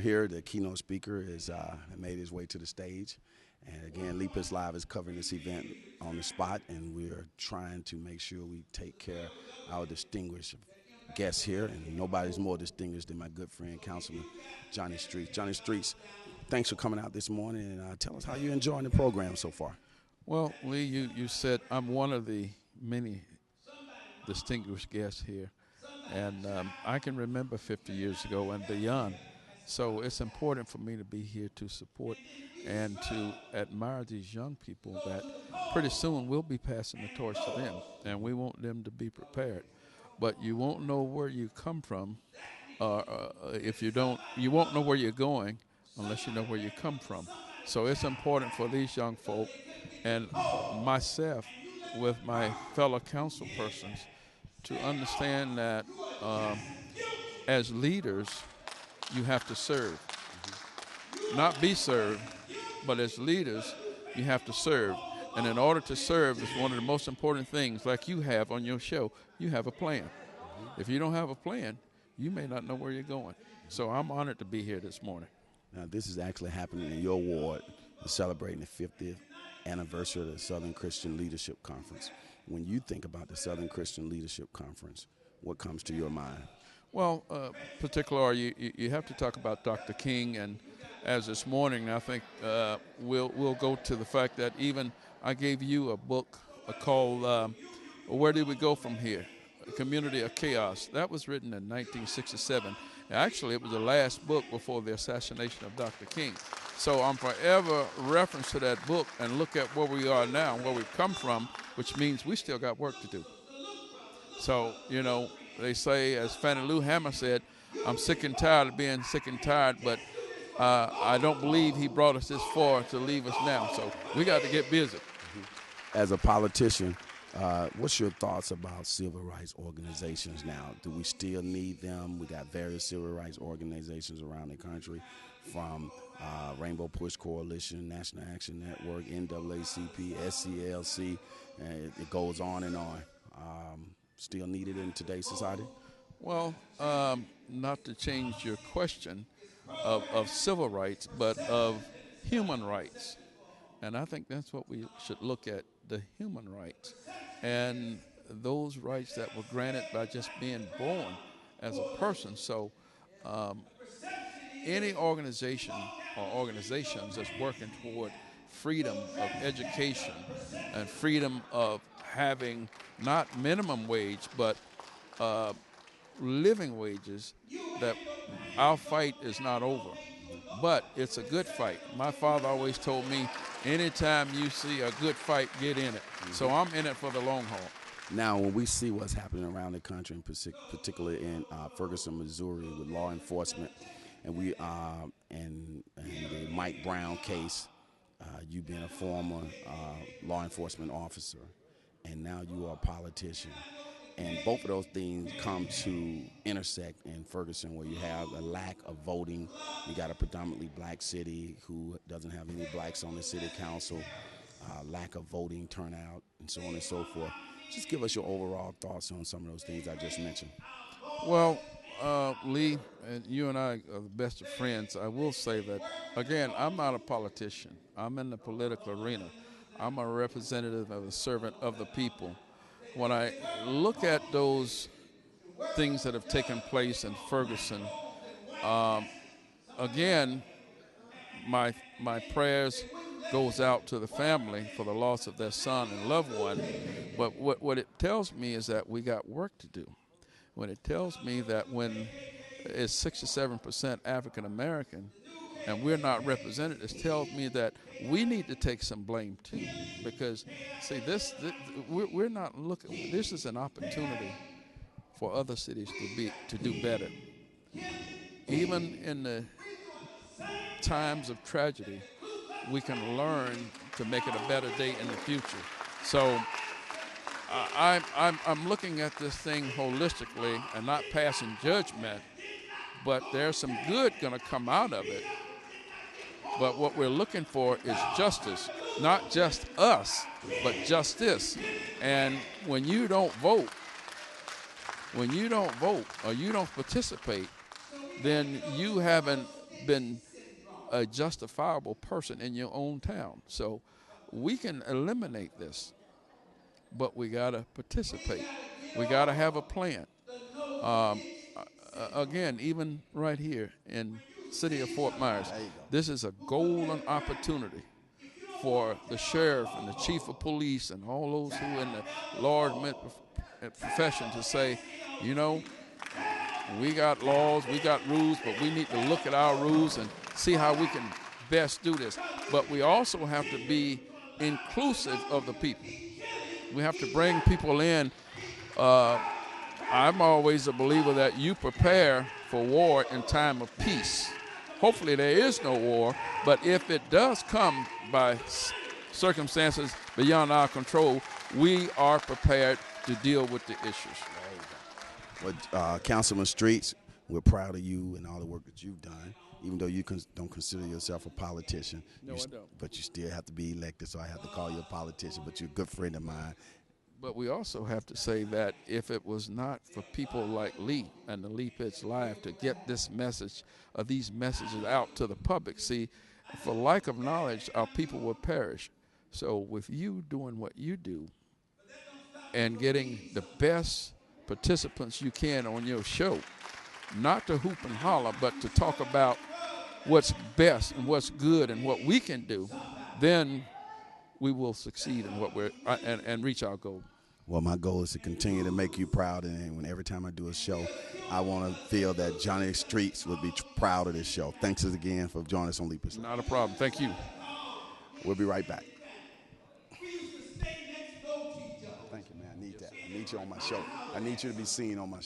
here. The keynote speaker is made his way to the stage. And again, Lepus Live is covering this event on the spot, and we are trying to make sure we take care of our distinguished guests here. And nobody's more distinguished than my good friend, Councilman Johnny Streets. Johnny Streets, thanks for coming out this morning, and tell us how you're enjoying the program so far. Well, Lee, you said I'm one of the many distinguished guests here. And I can remember 50 years ago and beyond. So it's important for me to be here to support and to admire these young people that pretty soon we'll be passing the torch to them. And we want them to be prepared. But you won't know where you come from if you don't. You won't know where you're going unless you know where you come from. So it's important for these young folk and myself with my fellow council persons to understand that as leaders, you have to serve. Not be served, but as leaders, you have to serve. And in order to serve, it's one of the most important things, like you have on your show, you have a plan. If you don't have a plan, you may not know where you're going. So I'm honored to be here this morning. Now, this is actually happening in your ward, celebrating the 50th anniversary of the Southern Christian Leadership Conference. When you think about the Southern Christian Leadership Conference, what comes to your mind? Well, particularly, you have to talk about Dr. King, and as this morning, I think we'll go to the fact that even I gave you a book called Where Did We Go From Here? A Community of Chaos. That was written in 1967. Actually, it was the last book before the assassination of Dr. King. So I'm forever reference to that book and look at where we are now, where we've come from, which means we still got work to do. So, you know, they say, as Fannie Lou Hamer said, I'm sick and tired of being sick and tired, but I don't believe he brought us this far to leave us now. So we got to get busy. As a politician, what's your thoughts about civil rights organizations now? Do we still need them? We got various civil rights organizations around the country, from Rainbow Push Coalition, National Action Network, NAACP, SCLC, and it goes on and on. Still needed in today's society? Well, not to change your question of civil rights, but of human rights. And I think that's what we should look at, the human rights. And those rights that were granted by just being born as a person. So any organization or organizations that's working toward freedom of education and freedom of having not minimum wage, but living wages, that our fight is not over. But it's a good fight. My father always told me, anytime you see a good fight, get in it. So I'm in it for the long haul. Now, when we see what's happening around the country, particularly in Ferguson, Missouri, with law enforcement, and and the Mike Brown case, you being a former law enforcement officer, and now you are a politician. And both of those things come to intersect in Ferguson, where you have a lack of voting. You got a predominantly black city who doesn't have any blacks on the city council, lack of voting turnout, and so on and so forth. Just give us your overall thoughts on some of those things I just mentioned. Well, Lee, and you and I are the best of friends. I will say that, again, I'm not a politician. I'm in the political arena. I'm a representative of a servant of the people. When I look at those things that have taken place in Ferguson, again, my prayers goes out to the family for the loss of their son and loved one. But what it tells me is that we got work to do. When it tells me that when it's 67% African American and we're not represented, it tells me that we need to take some blame too. Because, see, we're not looking. This is an opportunity for other cities to do better. Even in the times of tragedy, we can learn to make it a better day in the future. So I'm looking at this thing holistically and not passing judgment, but there's some good going to come out of it. But what we're looking for is justice, not just us, but justice. And when you don't vote or you don't participate, then you haven't been a justifiable person in your own town. So we can eliminate this, but we got to participate. We got to have a plan. Again, even right here in city of Fort Myers, this is a golden opportunity for the sheriff and the chief of police and all those who in the law enforcement profession to say, you know, we got laws, we got rules, but we need to look at our rules and see how we can best do this. But we also have to be inclusive of the people. We have to bring people in. I'm always a believer that you prepare for war in time of peace. Hopefully there is no war, but if it does come by circumstances beyond our control, we are prepared to deal with the issues. Well, Councilman Streets, we're proud of you and all the work that you've done, even though you don't consider yourself a politician. No, I don't. But you still have to be elected, so I have to call you a politician, but you're a good friend of mine. But we also have to say that if it was not for people like Lee and the Lee Pitts Live to get this message, these messages out to the public, see, for lack of knowledge, our people will perish. So with you doing what you do and getting the best participants you can on your show, not to hoop and holler, but to talk about what's best and what's good and what we can do, then we will succeed in what we're and reach our goal. Well, my goal is to continue to make you proud, and when every time I do a show, I want to feel that Johnny Streets would be proud of this show. Thanks again for joining us on Lee Pitts. Not a problem. Thank you. We'll be right back. Thank you, man. I need that. I need you on my show. I need you to be seen on my show.